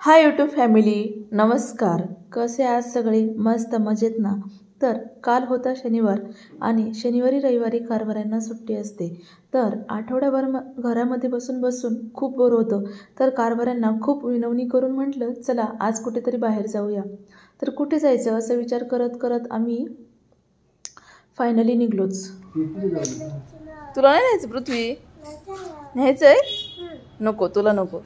Hi YouTube family, नमस्कार. कसे आज सगळे? मस्त मजेत ना? तर काल होता शनिवार आणि शनिवारी रविवारी कारभाऱ्यांना सुट्टी असते. तर आठवड्याभर घरामध्ये बसून बसून खूप बोर होतं. तर कारभाऱ्यांना खूप विनवणी करून म्हटलं, चला आज कुठेतरी बाहेर जाऊया. तर कुठे जायचं असं विचार करत करत आम्ही फायनली निघलोच. तुला नाही न्यायचं पृथ्वी? न्यायचंय? नको, तुला नको.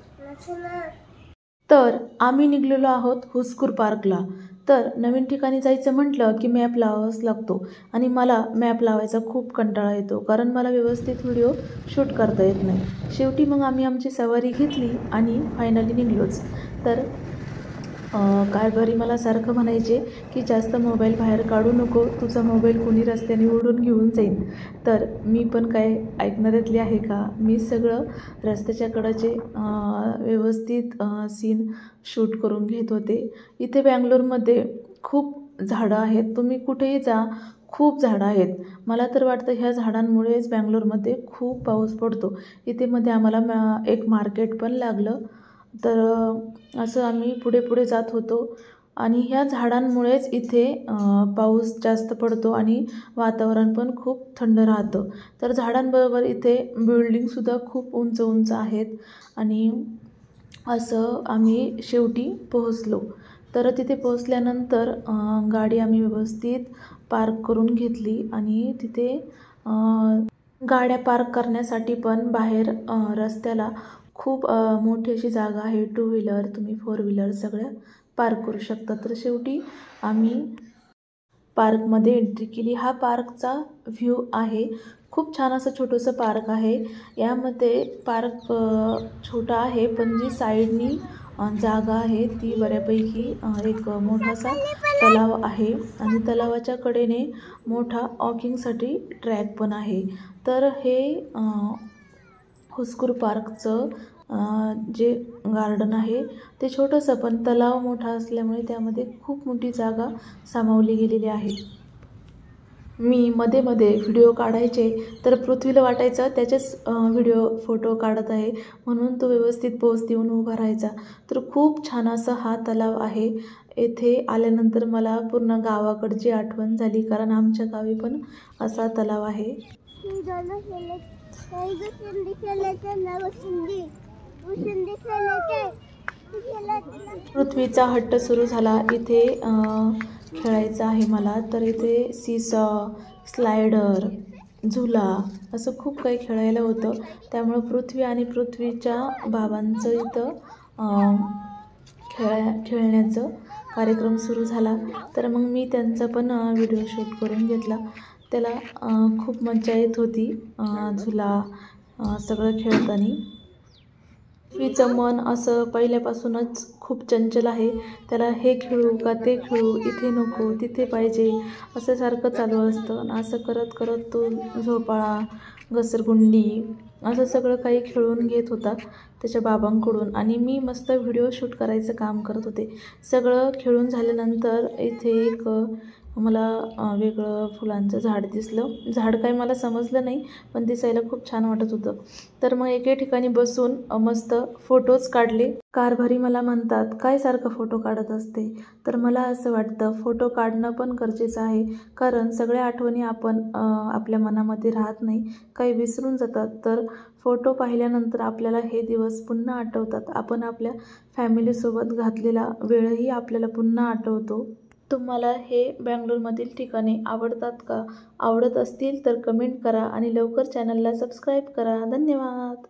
तर आम्ही निघलेलो आहोत हुसकूर पार्कला. तर नवीन ठिकाणी जायचं म्हटलं की मॅप लावावाच लागतो आणि मला मॅप लावायचा खूप कंटाळा येतो, कारण मला व्यवस्थित व्हिडिओ शूट करता येत नाही. शेवटी मग आम्ही आमची सवारी घेतली आणि फायनली निघलोच. तर कारभारी मला सारखं म्हणायचे की जास्त मोबाईल बाहेर काढू नको, तुझा मोबाईल कोणी रस्त्याने ओढून घेऊन जाईल. तर मी पण काय ऐकणाऱ्यातली आहे का? मी सगळं रस्त्याच्या कडेचे व्यवस्थित सीन शूट करून घेत होते. इथे बँगलोरमध्ये खूप झाडं आहेत, तुम्ही कुठेही जा खूप झाडं आहेत. मला तर वाटतं ह्या झाडांमुळेच बँगलोरमध्ये खूप पाऊस पडतो. इथे मध्ये आम्हाला एक मार्केट पण लागलं. तर असं आम्ही पुढे पुढे जात होतो आणि ह्या झाडांमुळेच इथे पाऊस जास्त पडतो आणि वातावरण पण खूप थंड राहतं. तर झाडांबरोबर इथे बिल्डिंगसुद्धा खूप उंच उंच आहेत आणि असं आम्ही शेवटी पोहोचलो. तर तिथे पोहोचल्यानंतर गाडी आम्ही व्यवस्थित पार्क करून घेतली आणि तिथे गाड्या पार्क करण्यासाठी पण बाहेर रस्त्याला खूप मोठी अशी जागा आहे. 2 व्हीलर, तुम्ही 4 व्हीलर सगळ्या पार्क करू शकता. तर शेवटी आम्ही पार्कमध्ये एंट्री केली. हा पार्कचा व्ह्यू आहे. खूप छान असं छोटंसं पार्क आहे. यामध्ये पार्क छोटा आहे, पण जी साईडनी जागा आहे ती बऱ्यापैकी एक मोठासा तलाव आहे आणि तलावाच्या कडेने मोठा वॉकिंगसाठी ट्रॅक पण आहे. तर हे हुसकूर पार्कचं जे गार्डन आहे ते छोटंसं, पण तलाव मोठा असल्यामुळे त्यामध्ये खूप मोठी जागा सामावली गेलेली आहे. मी मध्ये मध्ये व्हिडिओ काढायचे तर पृथ्वीला वाटायचं त्याचेच व्हिडिओ फोटो काढत आहे, म्हणून तो व्यवस्थित पोज देऊन उभा राहायचा. तर खूप छान असा हा तलाव आहे. येथे आल्यानंतर मला पूर्ण गावाकडची आठवण झाली, कारण आमच्या गावी पण असा तलाव आहे. पृथ्वीचा हट्ट सुरू झाला, इथे खेळायचं आहे मला. तर इथे सीसॉ, स्लायडर, झुला असं खूप काही खेळायला होतं. त्यामुळं पृथ्वी आणि पृथ्वीच्या बाबांचं इथं खेळण्याचं कार्यक्रम सुरू झाला. तर मग मी त्यांचा पण व्हिडिओ शूट करून घेतला. त्याला खूप मजा येत होती झुला सगळं खेळताना. पृथ्वीचं मन असं पहिल्यापासूनच खूप चंचल आहे. त्याला हे खेळू का ते खेळू, इथे नको तिथे पाहिजे असं सारखं चालू असतं. आणि असं करत करत तो झोपाळा, घसरगुंडी असं सगळं काही खेळून घेत होता त्याच्या बाबांकडून आणि मी मस्त व्हिडिओ शूट करायचं काम करत होते. सगळं खेळून झाल्यानंतर इथे एक मला वेगळं फुलांचं झाड दिसलं. झाड काही मला समजलं नाही, पण दिसायला खूप छान वाटत होतं. तर मग एके ठिकाणी बसून मस्त फोटोज काढले. कारभारी मला म्हणतात, काय सारखं फोटो काढत असते? तर मला असं वाटतं फोटो काढणं पण गरजेचं आहे, कारण सगळ्या आठवणी आपण आपल्या मनामध्ये राहत नाही, काही विसरून जातात. तर फोटो पाहिल्यानंतर आपल्याला हे दिवस पुन्हा आठवतात. आपण आपल्या फॅमिलीसोबत घातलेला वेळही आपल्याला पुन्हा आठवतो. तुम्हाला हे बँगलोरमधील ठिकाणे आवडतात का? आवडत असतील तर कमेंट करा आणि लवकर चॅनलला सबस्क्राईब करा. धन्यवाद.